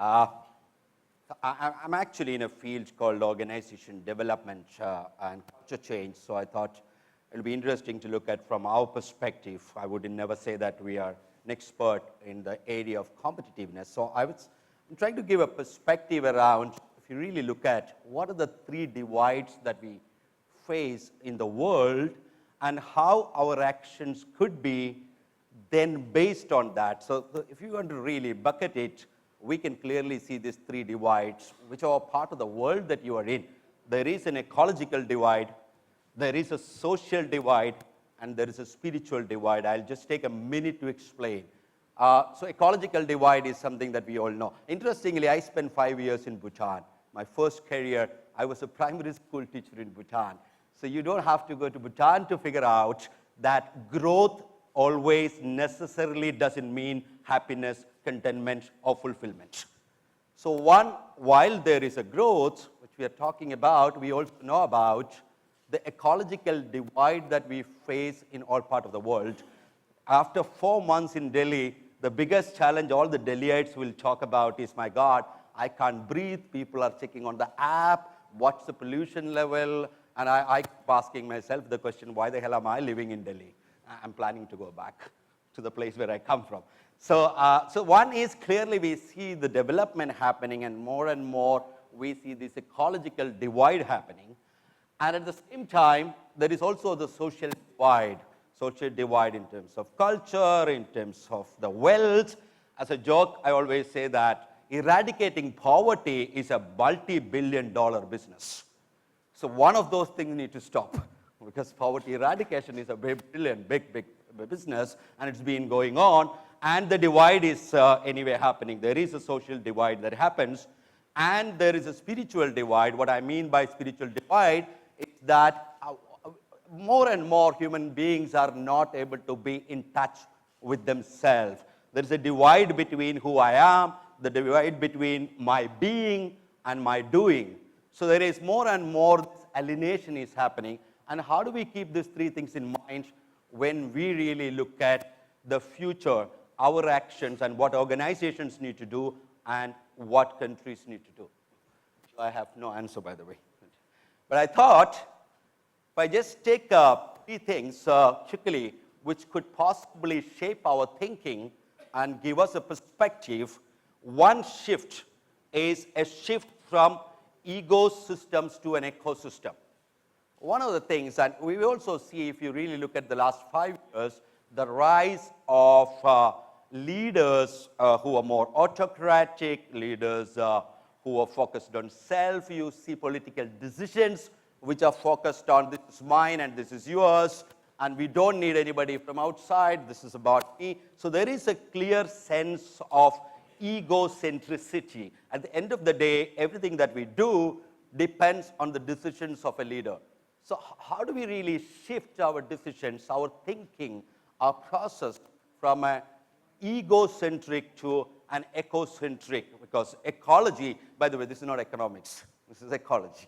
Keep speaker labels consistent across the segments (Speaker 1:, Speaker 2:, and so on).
Speaker 1: Uh, I'm actually in a field called organization development and culture change, so I thought it'll be interesting to look at from our perspective. I would never say that we are an expert in the area of competitiveness. So I'm trying to give a perspective around, if you really look at what are the three divides that we face in the world and how our actions could be then based on that. So if you want to really bucket it, we can clearly see these three divides, which are part of the world that you are in. There is an ecological divide, there is a social divide, and there is a spiritual divide. I'll just take a minute to explain. So ecological divide is something that we all know. Interestingly, I spent 5 years in Bhutan. My first career, I was a primary school teacher in Bhutan. So you don't have to go to Bhutan to figure out that growth always necessarily doesn't mean happiness, contentment, or fulfillment. So while there is a growth, which we are talking about, we also know about the ecological divide that we face in all parts of the world. After 4 months in Delhi, the biggest challenge all the Delhiites will talk about is, my God, I can't breathe, people are checking on the app, what's the pollution level, and I keep asking myself the question, why the hell am I living in Delhi? I'm planning to go back to the place where I come from. So one is clearly we see the development happening, and more we see this ecological divide happening. And at the same time, there is also the social divide in terms of culture, in terms of the wealth. As a joke, I always say that eradicating poverty is a multi-billion-dollar business. So one of those things need to stop, because poverty eradication is a big business, and it's been going on, and the divide is anyway happening. There is a social divide that happens, and there is a spiritual divide. What I mean by spiritual divide is that more and more human beings are not able to be in touch with themselves. There is a divide between who I am, the divide between my being and my doing. So there is more and more alienation is happening. And how do we keep these three things in mind when we really look at the future, our actions, and what organizations need to do and what countries need to do? So I have no answer, by the way. But I thought if I just take three things quickly, which could possibly shape our thinking and give us a perspective. One shift is a shift from ecosystems to an ecosystem. One of the things, and we also see, if you really look at the last 5 years, the rise of leaders who are more autocratic, leaders who are focused on self. You see political decisions which are focused on this is mine and this is yours, and we don't need anybody from outside, this is about me. So there is a clear sense of egocentricity. At the end of the day, everything that we do depends on the decisions of a leader. So how do we really shift our decisions, our thinking, our process from an egocentric to an ecocentric? Because ecology, by the way, this is not economics, this is ecology.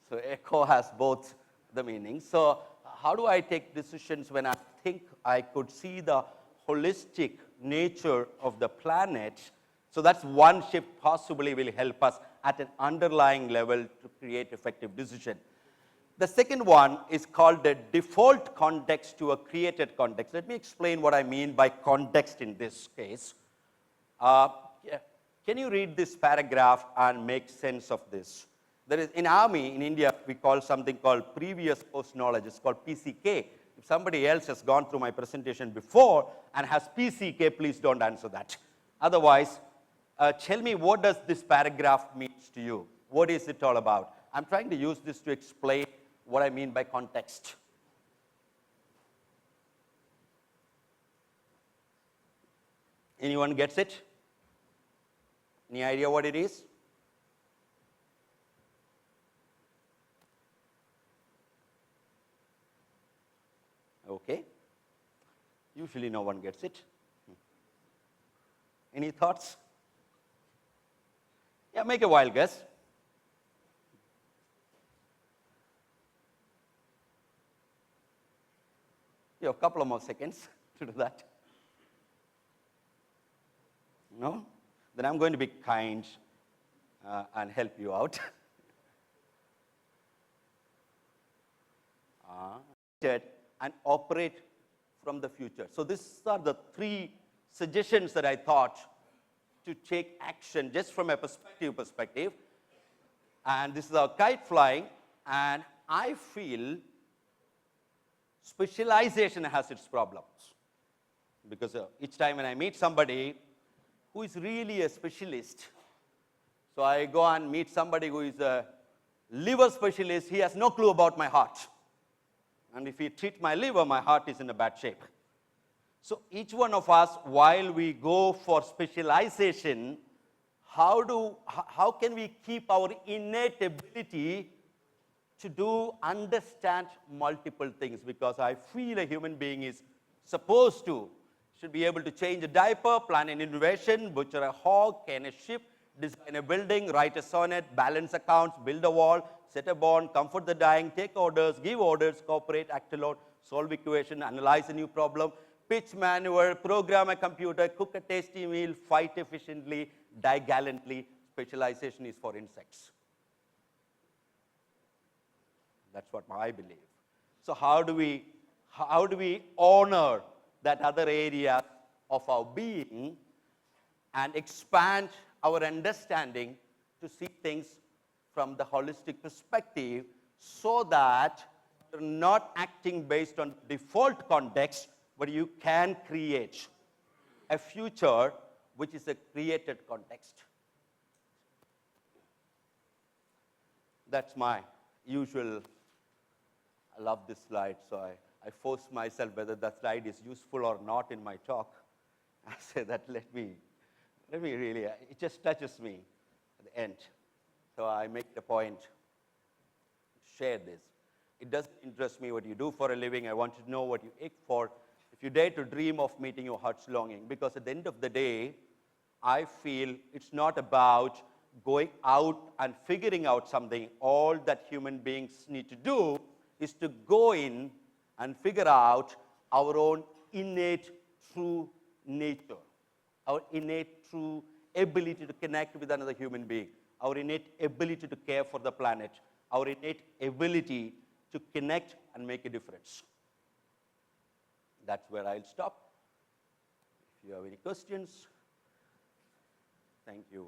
Speaker 1: So eco has both the meanings. So how do I take decisions when I think I could see the holistic nature of the planet? So that's one shift possibly will help us at an underlying level to create effective decision. The second one is called the default context to a created context. Let me explain what I mean by context in this case. Can you read this paragraph and make sense of this? There is, in Army, in India, we call something called previous post knowledge. It's called PCK. If somebody else has gone through my presentation before and has PCK, please don't answer that. Otherwise, tell me, what does this paragraph mean to you? What is it all about? I'm trying to use this to explain what I mean by context. Anyone gets it? Any idea what it is? Okay. Usually no one gets it. Any thoughts? Yeah, make a wild guess. You have a couple of more seconds to do that. No? Then I'm going to be kind and help you out. And operate from the future. So these are the 3 suggestions that I thought to take action just from a perspective. And this is our kite flying. And I feel specialization has its problems. Because each time when I meet somebody who is really a specialist, so I go and meet somebody who is a liver specialist, he has no clue about my heart. And if he treats my liver, my heart is in a bad shape. So each one of us, while we go for specialization, how can we keep our innate ability to understand multiple things? Because I feel a human being is should be able to change a diaper, plan an innovation, butcher a hog, can a ship, design a building, write a sonnet, balance accounts, build a wall, set a bond, comfort the dying, take orders, give orders, cooperate, act alone, solve equation, analyze a new problem, pitch maneuver, program a computer, cook a tasty meal, fight efficiently, die gallantly. Specialization is for insects. That's what I believe. So how do we honor that other area of our being and expand our understanding to see things from the holistic perspective, so that you're not acting based on default context, but you can create a future which is a created context. That's my usual. I love this slide, so I force myself whether that slide is useful or not in my talk. I say that let me really, it just touches me at the end. So I make the point to share this. It doesn't interest me what you do for a living. I want to know what you ache for. If you dare to dream of meeting your heart's longing, because at the end of the day, I feel it's not about going out and figuring out something. All that human beings need to do is to go in and figure out our own innate true nature, our innate true ability to connect with another human being, our innate ability to care for the planet, our innate ability to connect and make a difference. That's where I'll stop. If you have any questions, thank you.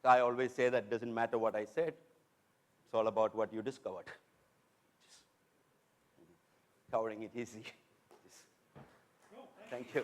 Speaker 1: I always say that it doesn't matter what I said. It's all about what you discovered. Just covering it easy. Thank you.